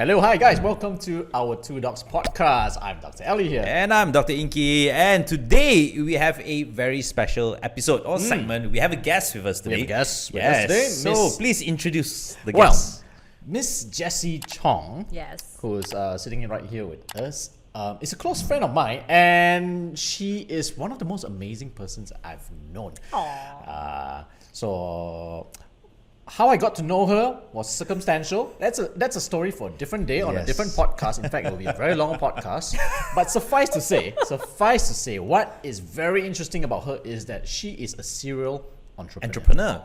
Hello, hi guys, welcome to our Two Dogs podcast. I'm Dr. Ellie here. And I'm Dr. Inky, and today we have a very special episode or segment. We have a guest with us today. We have a guest with us today. So please introduce the guest. Ms Jessie Chong, who's sitting right here with us, is a close friend of mine, and she is one of the most amazing persons I've known. So how I got to know her was circumstantial. That's a story for a different day on a different podcast. In fact, it will be a very long podcast. But suffice to say, what is very interesting about her is that she is a serial entrepreneur.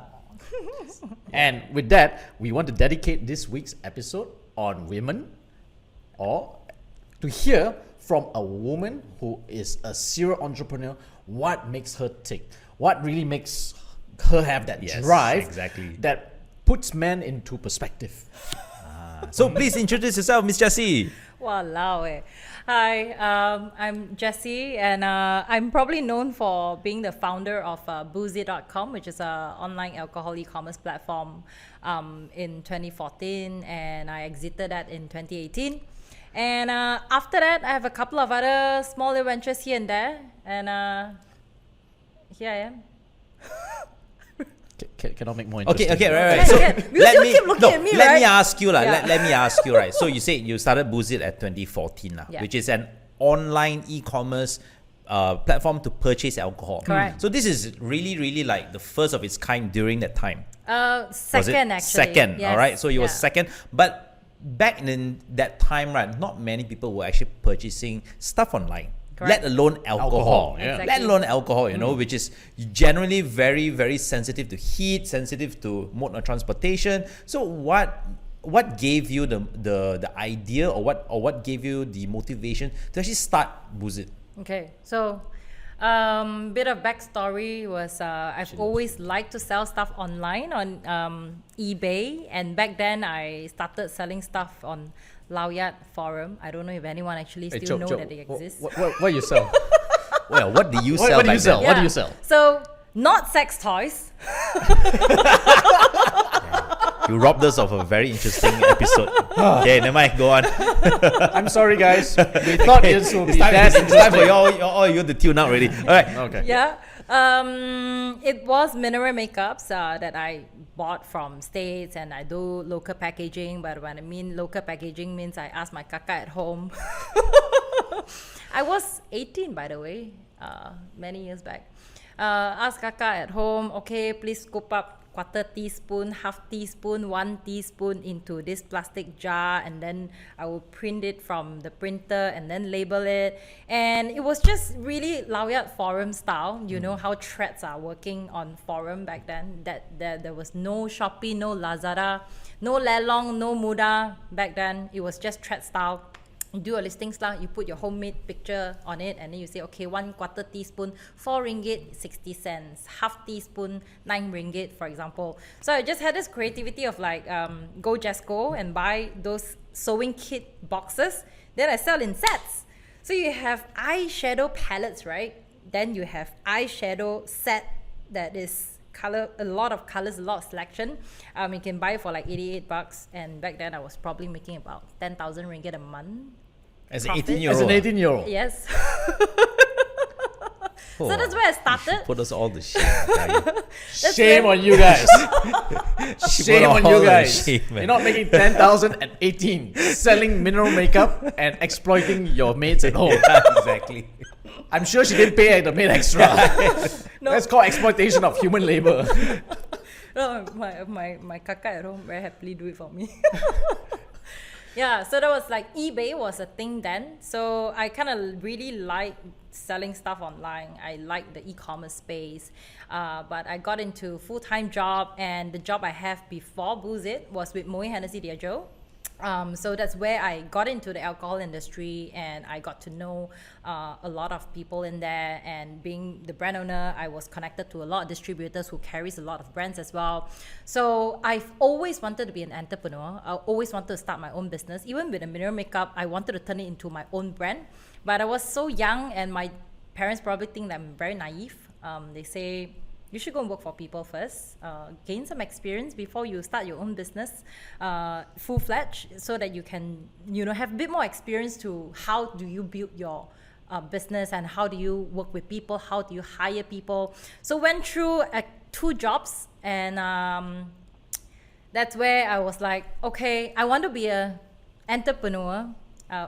And with that, we want to dedicate this week's episode on women, or to hear from a woman who is a serial entrepreneur, what makes her tick, what really makes her have that drive that puts men into perspective. So please introduce yourself, Ms. Jessie. Walao eh. Hi, I'm Jessie, and I'm probably known for being the founder of Boozy.com, which is an online alcohol e-commerce platform in 2014, and I exited that in 2018. And after that, I have a couple of other small ventures here and there, and here I am. Cannot make more interesting. Okay, right. So let me ask you, let me ask you, right? So you said you started Boozit at 2014, which is an online e-commerce platform to purchase alcohol. Correct. So this is really like the first of its kind during that time. Second, actually. Second, yes. all right. So you were second, but back in that time, right? Not many people were actually purchasing stuff online. Correct. Let alone alcohol. Exactly. Let alone alcohol, which is generally very, very sensitive to heat, sensitive to mode of transportation. So what gave you the idea, or what gave you the motivation to actually start Boozit? Okay, so bit of backstory was I've always liked to sell stuff online on eBay, and back then I started selling stuff on Laoyat forum. I don't know if anyone actually still know that they exist. What you sell? Well, what do you sell? What do you sell? What do you sell? So, not sex toys. You robbed us of a very interesting episode. Okay, never mind. Go on. I'm sorry, guys. We thought this would be that It's time for all you to tune out already. All right. Okay. Yeah. It was mineral makeups that I bought from States, and I do local packaging. But when I mean local packaging means I ask my kaka at home. I was 18, by the way, many years back. Ask kaka at home, okay, please scoop up 1/4 teaspoon, 1/2 teaspoon, 1 teaspoon into this plastic jar, and then I will print it from the printer and then label it. And it was just really Laoyat forum style. You know how threads are working on forum back then. That there was no Shopee, no Lazada, no Lelong, no Muda back then. It was just thread style. You do a listings lah, you put your homemade picture on it, and then you say, okay, 1/4 teaspoon, 4 ringgit 60 cents, 1/2 teaspoon, 9 ringgit, for example. So I just had this creativity of like, go just go and buy those sewing kit boxes. Then I sell in sets. So you have eyeshadow palettes, right? Then you have eyeshadow set that is color, a lot of colors, a lot of selection. You can buy it for like 88 bucks, and back then I was probably making about 10,000 ringgit a month. As an Profit. 18-year-old. Yes. So that's where I started. Put us all to shame. Shame on you guys. Shame on you guys. Shame, You're not making 10,000 at 18, selling mineral makeup and exploiting your mates at home. Exactly. I'm sure she didn't pay the maid extra. No. That's called exploitation of human labor. No, my kaka at home very happily do it for me. Yeah, so that was like eBay was a thing then. So I kind of really like selling stuff online. I like the e-commerce space. But I got into full-time job, and the job I have before Boozit was with Moe Hennessy Diageo. So that's where I got into the alcohol industry, and I got to know a lot of people in there. And being the brand owner, I was connected to a lot of distributors who carries a lot of brands as well. So I've always wanted to be an entrepreneur. I always wanted to start my own business. Even with the mineral makeup, I wanted to turn it into my own brand. But I was so young, and my parents probably think that I'm very naive. They say, you should go and work for people first, gain some experience before you start your own business full-fledged, so that you can, have a bit more experience to how do you build your business and how do you work with people, how do you hire people. So went through 2 jobs, and that's where I was like, okay, I want to be an entrepreneur.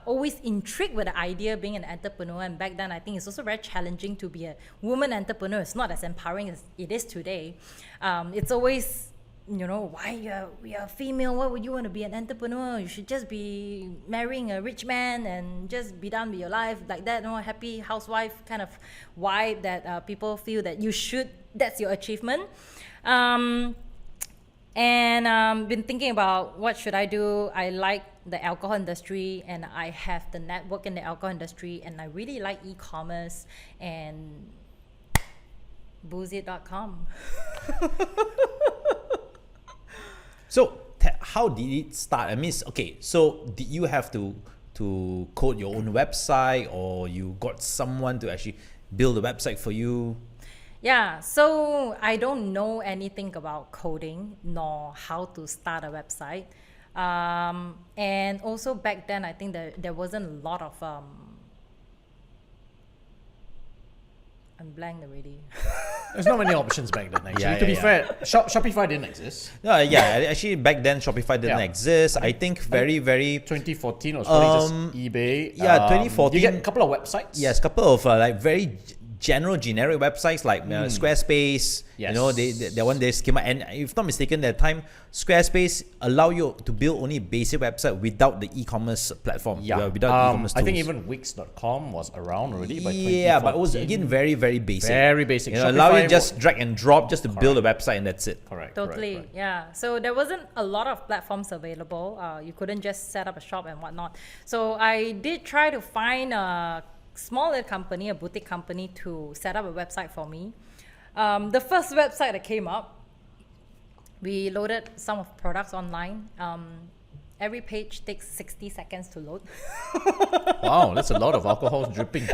Always intrigued with the idea of being an entrepreneur, and back then I think it's also very challenging to be a woman entrepreneur. It's not as empowering as it is today. It's always, why you're female, why would you want to be an entrepreneur? You should just be marrying a rich man and just be done with your life like that, happy housewife kind of vibe that people feel that you should, that's your achievement. And been thinking about what should I do. I like the alcohol industry, and I have the network in the alcohol industry, and I really like e-commerce and boozyit.com. So how did it start? I mean, okay, so did you have to code your own website, or you got someone to actually build a website for you? Yeah, so I don't know anything about coding nor how to start a website. And also back then, I think there wasn't a lot of... I'm blank already. There's not many options back then, actually. To be fair, Shopify didn't exist. Actually back then Shopify didn't exist. I think very 2014 was probably just eBay. 2014. You get a couple of websites. Yes, couple of very generic websites like Squarespace. Yes. That one they came out, and if not mistaken, that time Squarespace allow you to build only basic website without the e-commerce platform. Without e-commerce tools. I think even Wix.com was around already by 2014. Yeah, but it was again very basic. Very basic. Allow you just drag and drop just to build a website, and that's it. Correct. Totally, yeah. So there wasn't a lot of platforms available. You couldn't just set up a shop and whatnot. So I did try to find a smaller company, a boutique company, to set up a website for me. The first website that came up, we loaded some of products online. Every page takes 60 seconds to load. Wow, that's a lot of alcohol dripping.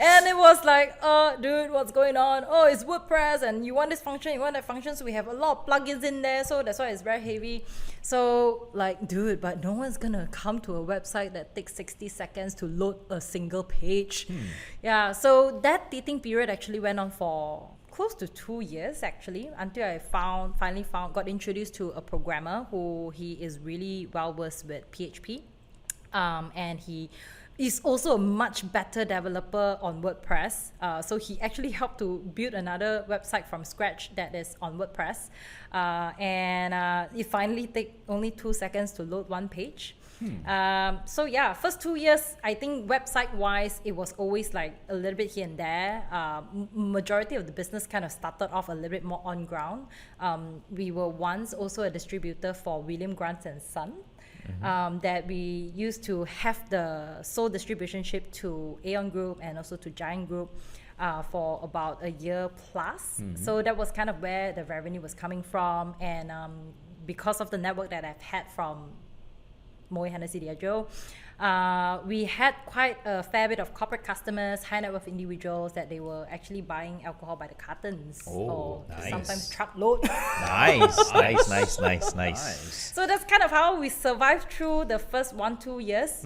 And it was like, dude, what's going on? Oh, it's WordPress, and you want this function, you want that function, so we have a lot of plugins in there, so that's why it's very heavy. So, like, dude, but no one's gonna come to a website that takes 60 seconds to load a single page. Yeah, so that teething period actually went on for close to 2 years, actually, until I finally got introduced to a programmer who he is really well versed with PHP. And he is also a much better developer on WordPress. So he actually helped to build another website from scratch that is on WordPress. And it finally takes only 2 seconds to load one page. So yeah, first 2 years, I think website-wise, it was always like a little bit here and there. Majority of the business kind of started off a little bit more on ground. We were once also a distributor for William Grant & Son. That we used to have the sole distributionship to Aeon Group and also to Giant Group for about a year plus. So that was kind of where the revenue was coming from. And because of the network that I've had from Moe Hennessy Diageo, we had quite a fair bit of corporate customers, high net worth individuals, that they were actually buying alcohol by the cartons or sometimes truckload. Nice. So that's kind of how we survived through the first 1-2 years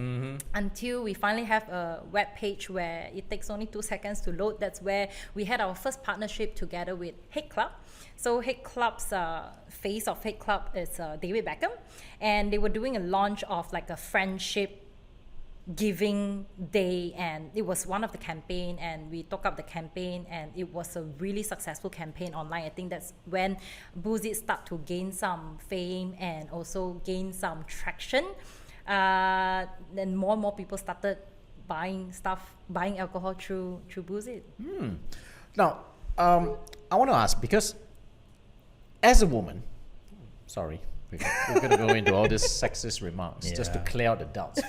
until we finally have a web page where it takes only 2 seconds to load. That's where we had our first partnership together with Head Club. So Head Club's face of Head Club is David Beckham, and they were doing a launch of like a friendship giving day, and it was one of the campaign, and we took up the campaign, and it was a really successful campaign online. I think that's when Boozy start to gain some fame and also gain some traction. Then more and more people started buying alcohol through Boozy. Now, I want to ask, because as a woman, sorry, we're going to go into all these sexist remarks just to clear out the doubts.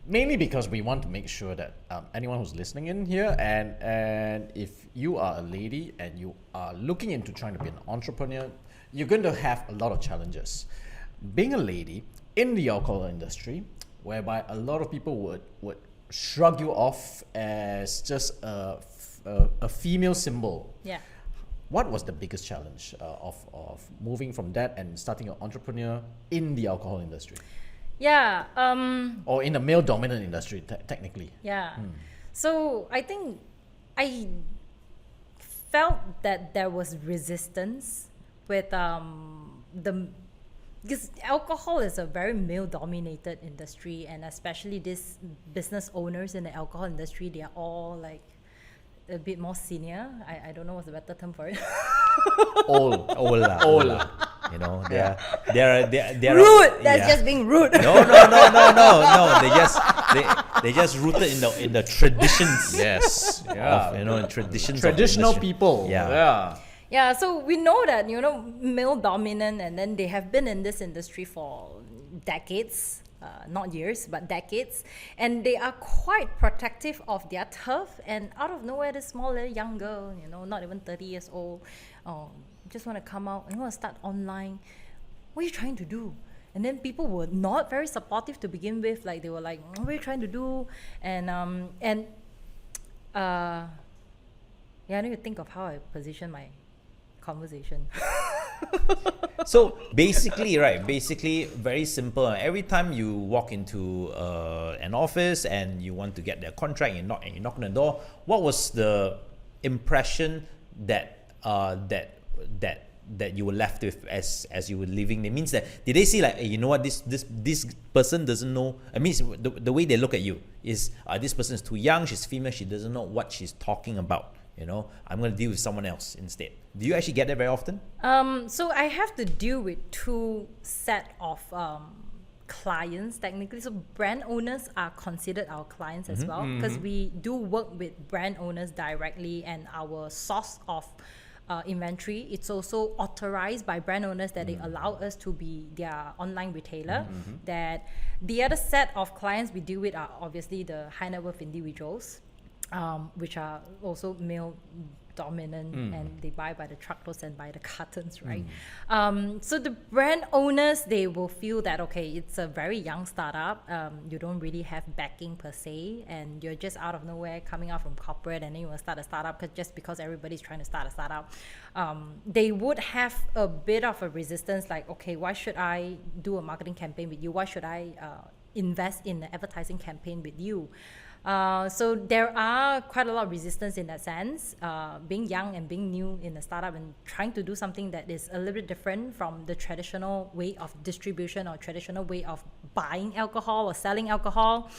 Mainly because we want to make sure that anyone who's listening in here, and if you are a lady and you are looking into trying to be an entrepreneur, you're going to have a lot of challenges. Being a lady in the alcohol industry, whereby a lot of people would shrug you off as just a a female symbol. Yeah. What was the biggest challenge of moving from that and starting an entrepreneur in the alcohol industry? Yeah. Or in a male-dominant industry, technically? Yeah. So I think I felt that there was resistance with because alcohol is a very male-dominated industry, and especially these business owners in the alcohol industry, they are all like a bit more senior. I don't know what's the better term for it. Old. You know, they're Rude. That's just being rude. No. They just rooted in the traditions. Yes. Yeah. Of, in traditions. Traditional of the industry. people. Yeah. Yeah, so we know that, male dominant, and then they have been in this industry for decades, not years, but decades. And they are quite protective of their turf. And out of nowhere, this small little young girl, not even 30 years old, just want to come out and want to start online. What are you trying to do? And then people were not very supportive to begin with. Like, they were like, what are you trying to do? And I need to think of how I position my conversation. So basically, very simple. Every time you walk into an office and you want to get their contract, you knock on the door. What was the impression that you were left with as you were leaving? It means that, did they see like, hey, you know what, this person doesn't know? I mean, the way they look at you is, this person is too young, she's female, she doesn't know what she's talking about. I'm going to deal with someone else instead. Do you actually get that very often? So I have to deal with two set of clients technically. So brand owners are considered our clients as well, because we do work with brand owners directly, and our source of inventory, it's also authorized by brand owners that they allow us to be their online retailer. That the other set of clients we deal with are obviously the high net worth individuals, which are also male dominant, and they buy by the truckloads and by the cartons, right? So the brand owners, they will feel that, okay, it's a very young startup, you don't really have backing per se, and you're just out of nowhere coming out from corporate, and then you want to start a startup just because everybody's trying to start a startup. They would have a bit of a resistance, like, okay, why should I do a marketing campaign with you? Why should I invest in an advertising campaign with you? So there are quite a lot of resistance in that sense, being young and being new in a startup and trying to do something that is a little bit different from the traditional way of distribution or traditional way of buying alcohol or selling alcohol.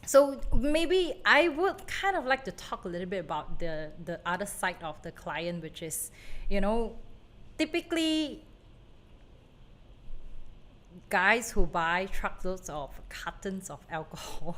So maybe I would kind of like to talk a little bit about the other side of the client, which is, typically guys who buy truckloads of cartons of alcohol.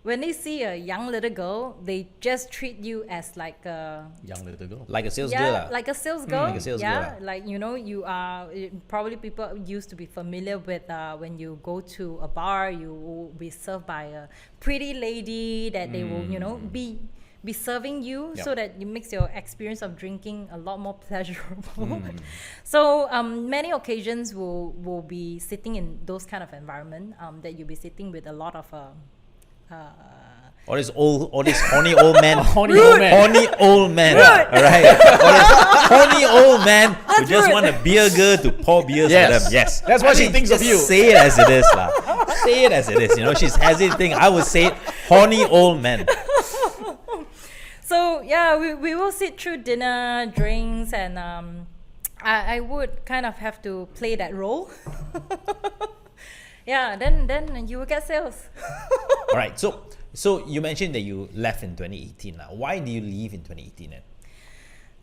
When they see a young little girl, they just treat you as like a Young little girl. Like a sales girl. like a sales girl. Like a sales girl. Like, you are probably, people used to be familiar with when you go to a bar, you will be served by a pretty lady that they will, be serving you, so that it makes your experience of drinking a lot more pleasurable. So many occasions will be sitting in those kind of environment, that you'll be sitting with a lot of all these horny old men. Horny old man. Horny old men. All right. All these horny old men who just want a beer girl to pour beers for them. Yes. That's what she thinks of you. Say it as it is, lah. Say it as it is. She's hesitating. I would say it, horny old men. So yeah, we will sit through dinner, drinks, and I would kind of have to play that role. Yeah, then you will get sales. All right. So you mentioned that you left in 2018. Why did you leave in 2018 then?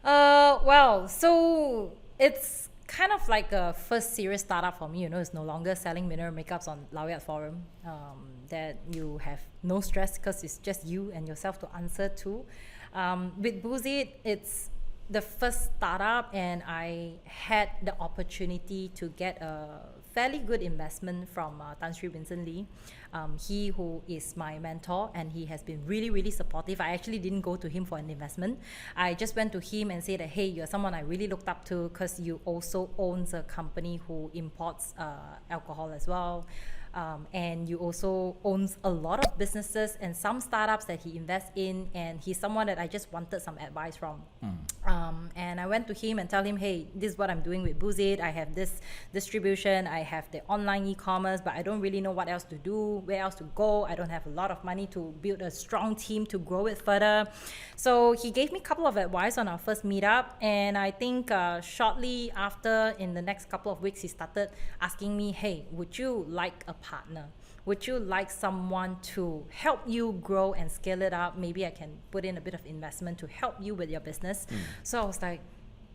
Well, so it's kind of like a first serious startup for me. It's no longer selling mineral makeups on Laureate Forum. That you have no stress because it's just you and yourself to answer to. With Boozy, it's the first startup, and I had the opportunity to get a fairly good investment from Tan Sri Vincent Lee. He who is my mentor, and he has been really, really supportive. I actually didn't go to him for an investment. I just went to him and said that, hey, you're someone I really looked up to because you also owns a company who imports alcohol as well. and you also owns a lot of businesses and some startups that he invests in, and he's someone that I just wanted some advice from. And I went to him and tell him, hey, this is what I'm doing with Boozit. I have this distribution, I have the online e-commerce, but I don't really know what else to do, where else to go. I don't have a lot of money to build a strong team to grow it further. So he gave me a couple of advice on our first meetup, and I think shortly after, in the next couple of weeks, he started asking me, hey, would you like a partner? Would you like someone to help you grow and scale it up? Maybe I can put in a bit of investment to help you with your business. So I was like,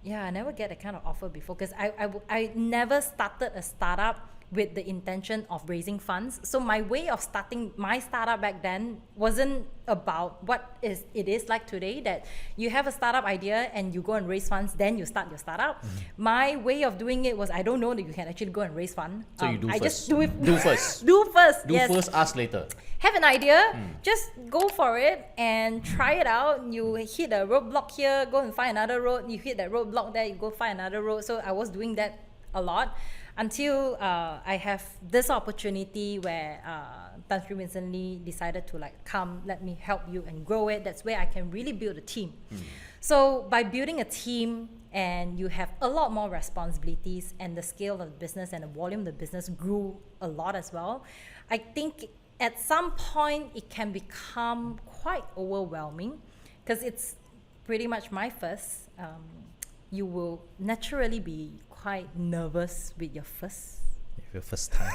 yeah, I never get that kind of offer before, because I never started a startup with the intention of raising funds. So my way of starting my startup back then wasn't about what it is like today, that you have a startup idea and you go and raise funds, then you start your startup. My way of doing it was, I don't know that you can actually go and raise funds. So you do I first. just do it. Do first. Do first. Do Yes. first, ask later. Have an idea, just go for it and try it out. You hit a roadblock here, go and find another road. You hit that roadblock there, you go find another road. So I was doing that a lot until I have this opportunity where Tan Sri recently decided to come, let me help you and grow it. That's where I can really build a team. So by building a team, and you have a lot more responsibilities, and the scale of the business and the volume of the business grew a lot as well, I think at some point it can become quite overwhelming, because it's pretty much my first. You will naturally be quite nervous with your first. Your first time.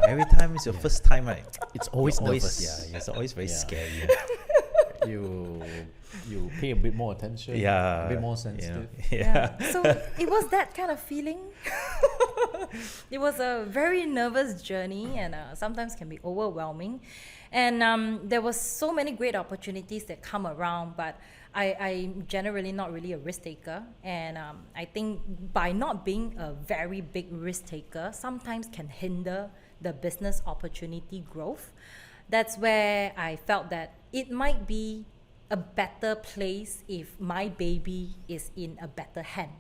Every time it's your first time, right? It's always nervous. Yeah, it's always very scary. You pay a bit more attention. Yeah. A bit more sensitive. Yeah. So it was that kind of feeling. It was a very nervous journey, and sometimes can be overwhelming. And there was so many great opportunities that come around, but I'm generally not really a risk taker. And I think by not being a very big risk taker, sometimes can hinder the business opportunity growth. That's where I felt that it might be a better place if my baby is in a better hand.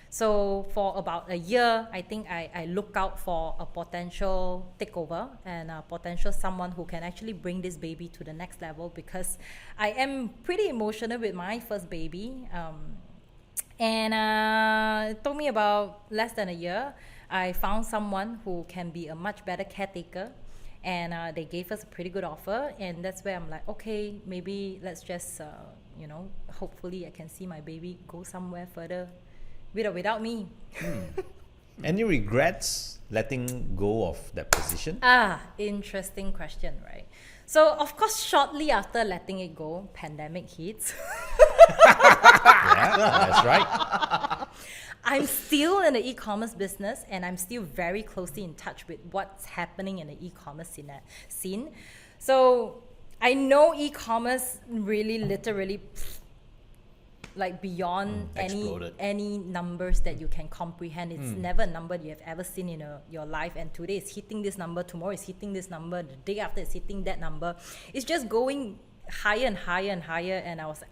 So for about a year, I think I look out for a potential takeover and a potential someone who can actually bring this baby to the next level, because I am pretty emotional with my first baby. And it took me about less than a year. I found someone who can be a much better caretaker, and they gave us a pretty good offer, and that's where I'm like, okay, maybe let's just, hopefully I can see my baby go somewhere further with or without me. Any regrets letting go of that position? Interesting question, right? So of course, shortly after letting it go, pandemic hits. Yeah, that's right. I'm still in the e-commerce business, and I'm still very closely in touch with what's happening in the e-commerce scene. So I know e-commerce really literally beyond any numbers that you can comprehend. It's never a number you have ever seen in your life, and today it's hitting this number, tomorrow it's hitting this number, the day after it's hitting that number. It's just going higher and higher and higher, and I was like,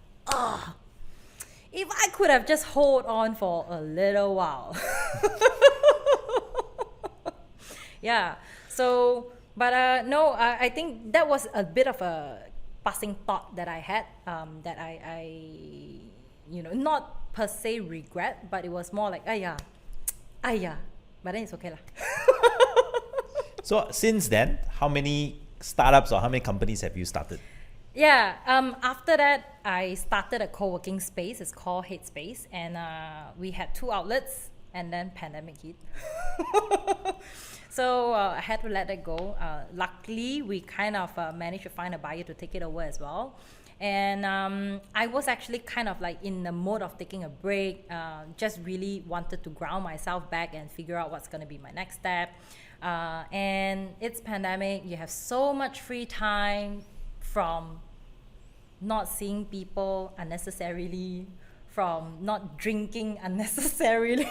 if I could have just hold on for a little while. Yeah. So, but no, I think that was a bit of a passing thought that I had, that I not per se regret, but it was more like, but then it's okay lah. So since then, how many startups or how many companies have you started? Yeah, after that, I started a co-working space. It's called Headspace, and we had 2 outlets, and then pandemic hit. So I had to let it go. Luckily, we kind of managed to find a buyer to take it over as well. And I was actually kind of in the mode of taking a break, just really wanted to ground myself back and figure out what's going to be my next step. And it's pandemic. You have so much free time, from not seeing people unnecessarily, from not drinking unnecessarily.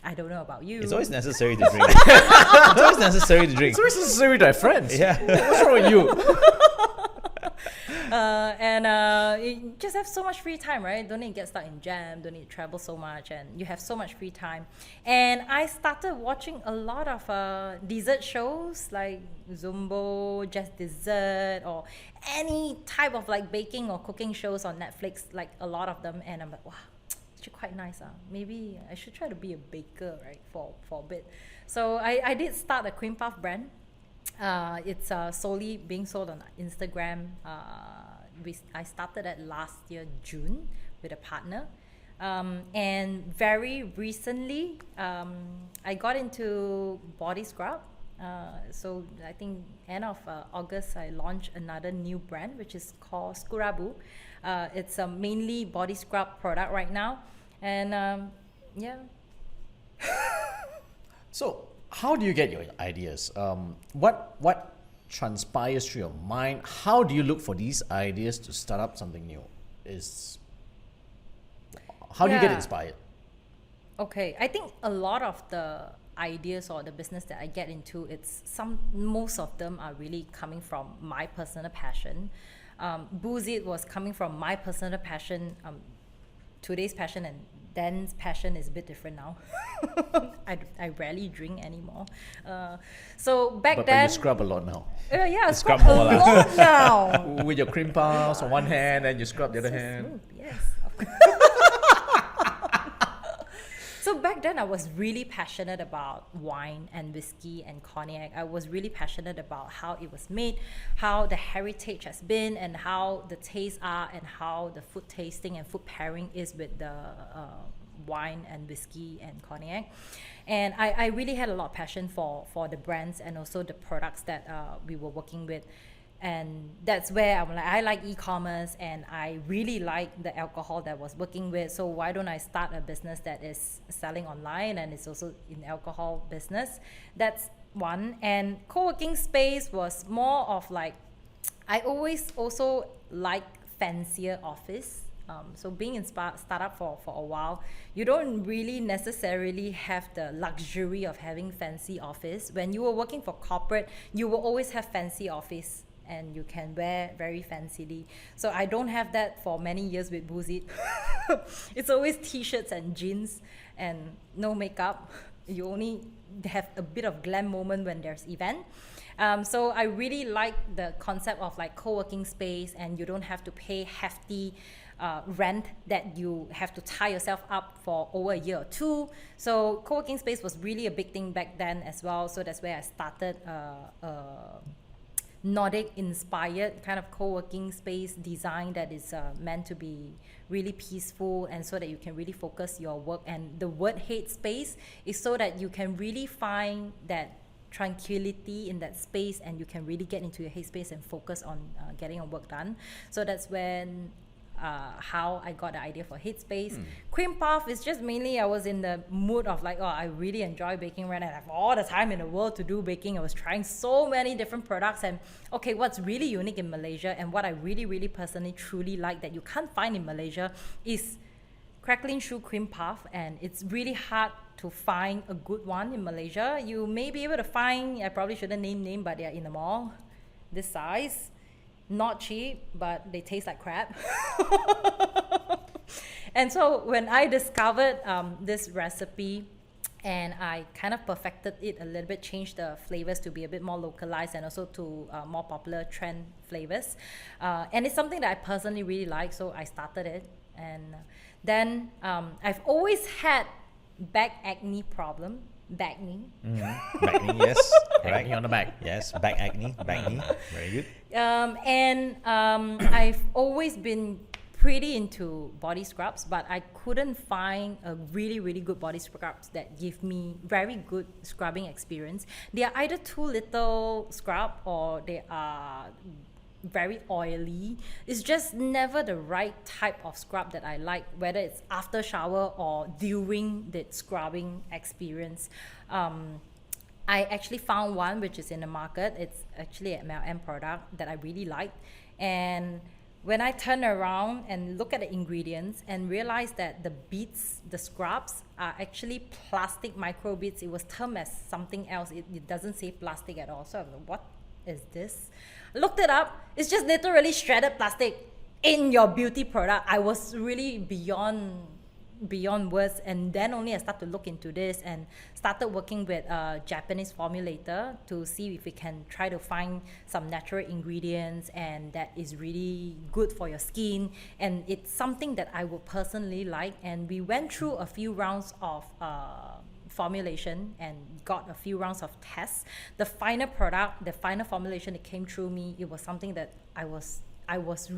I don't know about you. It's always necessary to drink. It's always necessary to drink. It's always necessary to have friends. Yeah. What's wrong with you? You just have so much free time, right? Don't need to get stuck in jam, don't need to travel so much, and you have so much free time. And I started watching a lot of dessert shows like Zumbo, Just Dessert, or any type of like baking or cooking shows on Netflix, like a lot of them. And I'm like, wow, it's quite nice. Maybe I should try to be a baker, right, for a bit. So I did start a cream puff brand. It's solely being sold on Instagram. I started at last year June with a partner, and very recently I got into body scrub. So I think end of August I launched another new brand which is called Scurabu. It's a mainly body scrub product right now, and yeah. So, how do you get your ideas? What transpires through your mind? How do you look for these ideas to start up something new? How do you get inspired? Okay, I think a lot of the ideas or the business that I get into, most of them are really coming from my personal passion. Booze It was coming from my personal passion. Today's passion and Dan's passion is a bit different now. I rarely drink anymore. So back But then, you scrub a lot now. I scrub scrub a more lah. lot now. With your cream puffs on one hand and you scrub the other hand. Smooth, yes. Of course. So back then I was really passionate about wine and whiskey and cognac. I was really passionate about how it was made, how the heritage has been, and how the tastes are, and how the food tasting and food pairing is with the wine and whiskey and cognac. And I really had a lot of passion for the brands and also the products that we were working with. And that's where I'm like, I like e-commerce and I really like the alcohol that I was working with. So why don't I start a business that is selling online and it's also in alcohol business? That's one. And co-working space was more of like, I always also like fancier office. So being in startup for a while, you don't really necessarily have the luxury of having fancy office. When you were working for corporate, you will always have fancy office and you can wear very fancily. So I don't have that for many years with Booze It. It's always t-shirts and jeans and no makeup. You only have a bit of glam moment when there's event. So I really like the concept of like co-working space, and you don't have to pay hefty rent that you have to tie yourself up for over a year or two. So co-working space was really a big thing back then as well. So that's where I started Nordic inspired kind of co-working space design that is meant to be really peaceful, and so that you can really focus your work. And the word hate space is so that you can really find that tranquility in that space, and you can really get into your hate space and focus on getting your work done. So that's when how I got the idea for hate space. Cream puff is just mainly I was in the mood of like, oh, I really enjoy baking right now. I have all the time in the world to do baking. I was trying so many different products, and okay, what's really unique in Malaysia and what I really, really personally truly like that you can't find in Malaysia is crackling shoe cream puff. And it's really hard to find a good one in Malaysia. You may be able to find, I probably shouldn't name, but they are in the mall this size. Not cheap, but they taste like crap. And so when I discovered this recipe and I kind of perfected it a little bit, changed the flavors to be a bit more localized and also to more popular trend flavors. And it's something that I personally really like, so I started it. And then I've always had back acne problem. Back knee. Back knee, yes. Acne on the back. Yes, back acne, back knee. Very good. I've always been pretty into body scrubs, but I couldn't find a really, really good body scrubs that give me very good scrubbing experience. They are either too little scrub or they are very oily. It's just never the right type of scrub that I like, whether it's after shower or during the scrubbing experience. I actually found one which is in the market. It's actually an MLM product that I really liked. And when I turn around and look at the ingredients and realize that the beads, the scrubs, are actually plastic micro beads. It was termed as something else. It doesn't say plastic at all. So I was like, what is this? Looked it up. It's just literally shredded plastic in your beauty product. I was really beyond words, and then only I started to look into this and started working with a Japanese formulator to see if we can try to find some natural ingredients and that is really good for your skin, and it's something that I would personally like. And we went through a few rounds of formulation and got a few rounds of tests. The final product, the final formulation that came through me, it was something that I was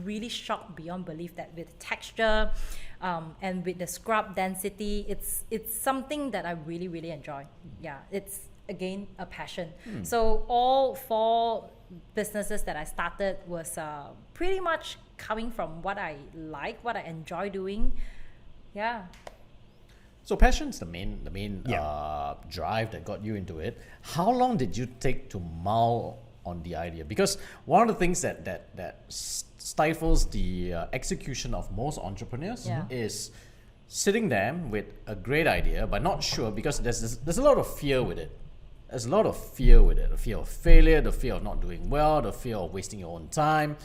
really shocked beyond belief, that with texture and with the scrub density, it's something that I really, really enjoy. Yeah, it's again a passion. So all 4 businesses that I started was pretty much coming from what I like, what I enjoy doing. Yeah. So passion's the main drive that got you into it. How long did you take to mull on the idea? Because one of the things that stifles the execution of most entrepreneurs is sitting there with a great idea but not sure, because there's a lot of fear with it. There's a lot of fear with it. The fear of failure, the fear of not doing well, the fear of wasting your own time.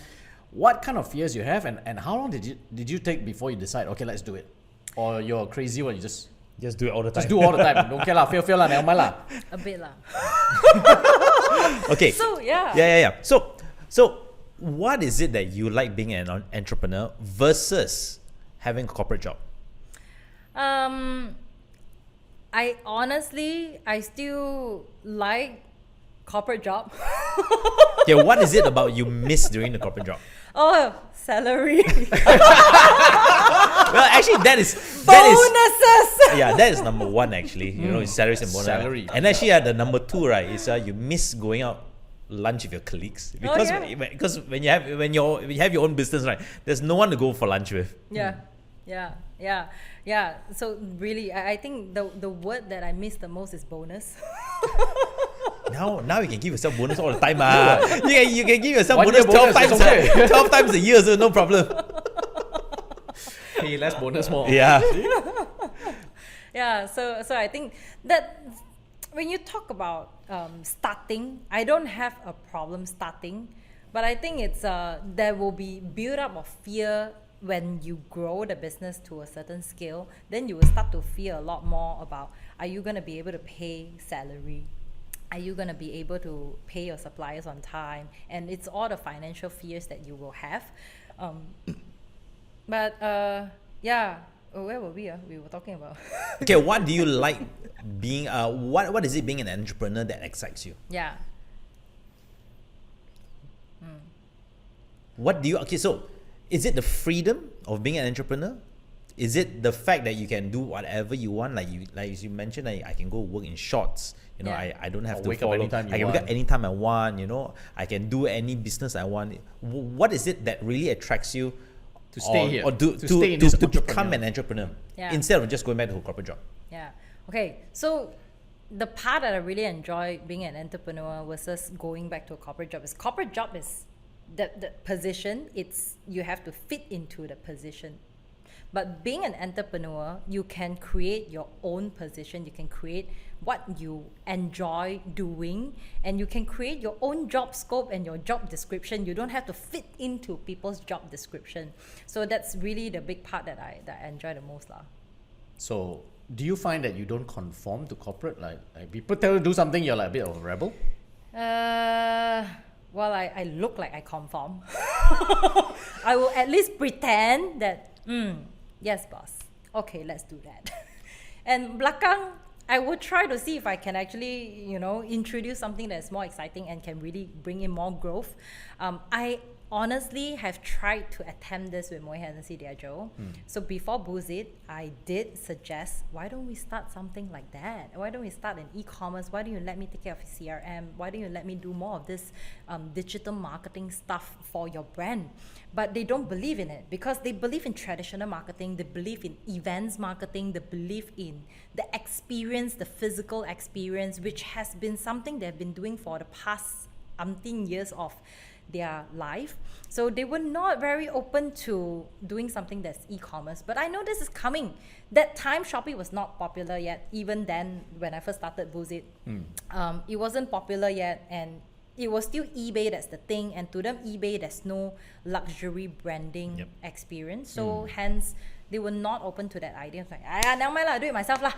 What kind of fears you have, and how long did you take before you decide, okay, let's do it? Or you're crazy when you just do it all the time. Just do all the time. Don't care lah, fail lah, never mind lah. A bit lah. Okay. So yeah. Yeah. So what is it that you like being an entrepreneur versus having a corporate job? I honestly still like corporate job. Okay, what is it about you miss during the corporate job? Oh, salary. Well, actually, that is Bonuses. yeah, that is number 1 actually. You know, salaries and bonus. Salary. And actually, the number 2, right, is you miss going out lunch with your colleagues, because because when you have your own business, right, there's no one to go for lunch with. Yeah. So really, I think the word that I miss the most is bonus. Now you can give yourself bonus all the time. You can give yourself 1 bonus year 12 bonus, times, it's okay. 12 times a year, so no problem. Hey, less bonus, more. Yeah. Yeah, so I think that when you talk about starting, I don't have a problem starting, but I think it's there will be build up of fear when you grow the business to a certain scale. Then you will start to fear a lot more about, are you going to be able to pay salary? Are you going to be able to pay your suppliers on time? And it's all the financial fears that you will have. But yeah, where were we? We were talking about. Okay, what do you like being? What is it being an entrepreneur that excites you? Yeah. What do you? Okay, so is it the freedom of being an entrepreneur? Is it the fact that you can do whatever you want? Like you mentioned, I can go work in shorts. You know, Yeah. I don't have Or to wake up follow. anytime you I can wake up want. anytime I want. You know, I can do any business I want. What is it that really attracts you To stay here, or to stay in this to become entrepreneur. an entrepreneur Yeah. instead of just going back to a corporate job? Yeah. Okay. So the part that I really enjoy being an entrepreneur versus going back to a corporate job is the position. It's you have to fit into the position. But being an entrepreneur, you can create your own position. You can create what you enjoy doing, and you can create your own job scope and your job description. You don't have to fit into people's job description. So that's really the big part that I enjoy the most lah. So, do you find that you don't conform to corporate? Like people tell you to do something, you're like a bit of a rebel? Well, I look like I conform. I will at least pretend that, yes, boss. Okay, let's do that. And belakang, I would try to see if I can actually, introduce something that's more exciting and can really bring in more growth. I honestly have tried to attempt this with Moe Hennessy Diageo. So before Booze It, I did suggest, why don't we start something like that? Why don't we start an e-commerce? Why don't you let me take care of CRM? Why don't you let me do more of this digital marketing stuff for your brand? But they don't believe in it because they believe in traditional marketing, they believe in events marketing, they believe in the experience, the physical experience, which has been something they've been doing for the past umpteen years of their life. So they were not very open to doing something that's e-commerce. But I know this is coming. That time Shopee was not popular yet. Even then, when I first started Booze It, it wasn't popular yet. And it was still eBay that's the thing, and to them eBay there's no luxury branding experience, so hence they were not open to that idea. It's like, never mind lah, do it myself lah.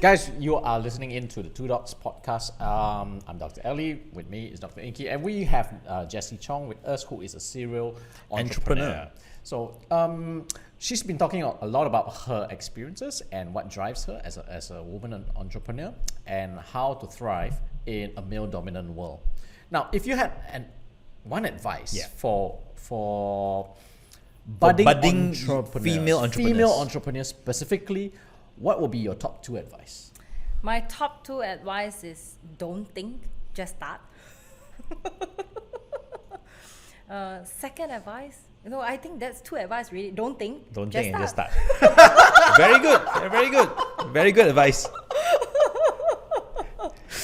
Guys, you are listening in to the Two Dogs podcast. I'm Dr. Ellie. With me is Dr. Inky, and we have Jessie Chong with us, who is a serial entrepreneur. So she's been talking a lot about her experiences and what drives her as a woman entrepreneur, and how to thrive in a male-dominant world. Now, if you had one advice for budding entrepreneurs, female entrepreneurs specifically, what would be your top 2 advice? My top 2 advice is don't think, just start. Second advice, I think that's 2 advice really. Don't think, just start. Very good, very good, very good advice.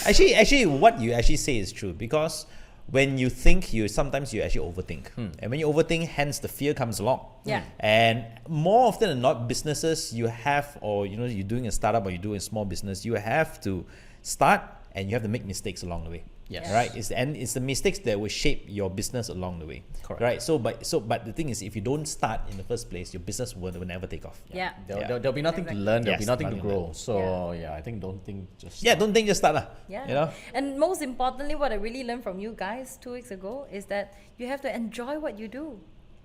Actually, what you actually say is true, because when you think, sometimes you actually overthink, and when you overthink, hence the fear comes along. Yeah. And more often than not, businesses you have, or you're doing a startup or you're doing a small business, you have to start and you have to make mistakes along the way. Yes. Right. It's the mistakes that will shape your business along the way. Correct. Right. But the thing is, if you don't start in the first place, your business will never take off. Yeah. There'll be nothing to learn. There'll be nothing to nothing grow. So I think don't think, just don't think, just start lah. Yeah. And most importantly, what I really learned from you guys 2 weeks ago is that you have to enjoy what you do.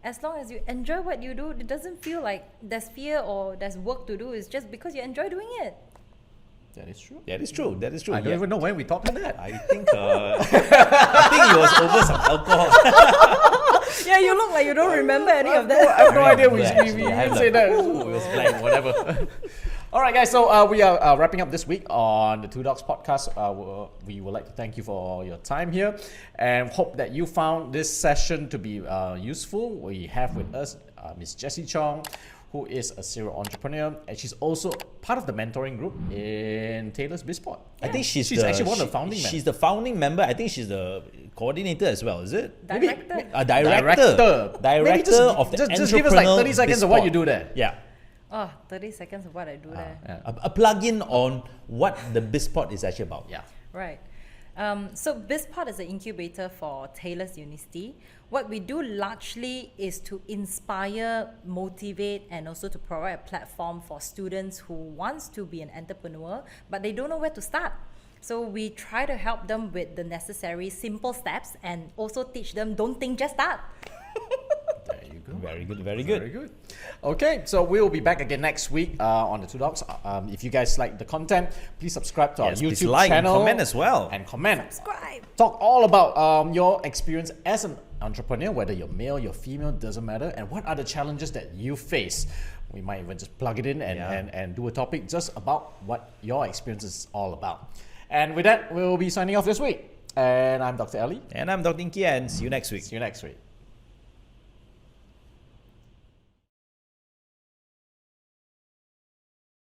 As long as you enjoy what you do, it doesn't feel like there's fear or there's work to do. It's just because you enjoy doing it. That is true. That is true. That is true. I don't even know when we talked about that. I think it was over some alcohol. Yeah, you look like you don't remember any of that. I have no idea we I say that. It was blank. Whatever. All right, guys. So we are wrapping up this week on the Two Dogs podcast. We would like to thank you for your time here, and hope that you found this session to be useful. We have with us Ms Jessie Chong, who is a serial entrepreneur, and she's also part of the mentoring group in Taylor's Bizport. I think she's actually one of the founding members. She's the founding member. I think she's the coordinator as well. Is it? Director. A director. Maybe Of the just give us like 30 seconds of what you do there. Yeah. 30 seconds of what I do there. Yeah. A plug-in on what the Bizport is actually about. Yeah. Right. So Bizport is an incubator for Taylor's University. What we do largely is to inspire, motivate, and also to provide a platform for students who wants to be an entrepreneur, but they don't know where to start. So we try to help them with the necessary simple steps, and also teach them don't think, just start. There you go. Very good, very good. Very good. Okay, so we will be back again next week on the Two Dogs. If you guys like the content, please subscribe to our Yes, please YouTube like and channel. comment as well. And comment. Subscribe. Talk all about your experience as an entrepreneur, whether you're male, you're female, doesn't matter, and what are the challenges that you face. We might even just plug it in and do a topic just about what your experience is all about. And with that, we'll be signing off this week. And I'm Dr. Ellie. And I'm Dr. Inky, and see you next week. See you next week.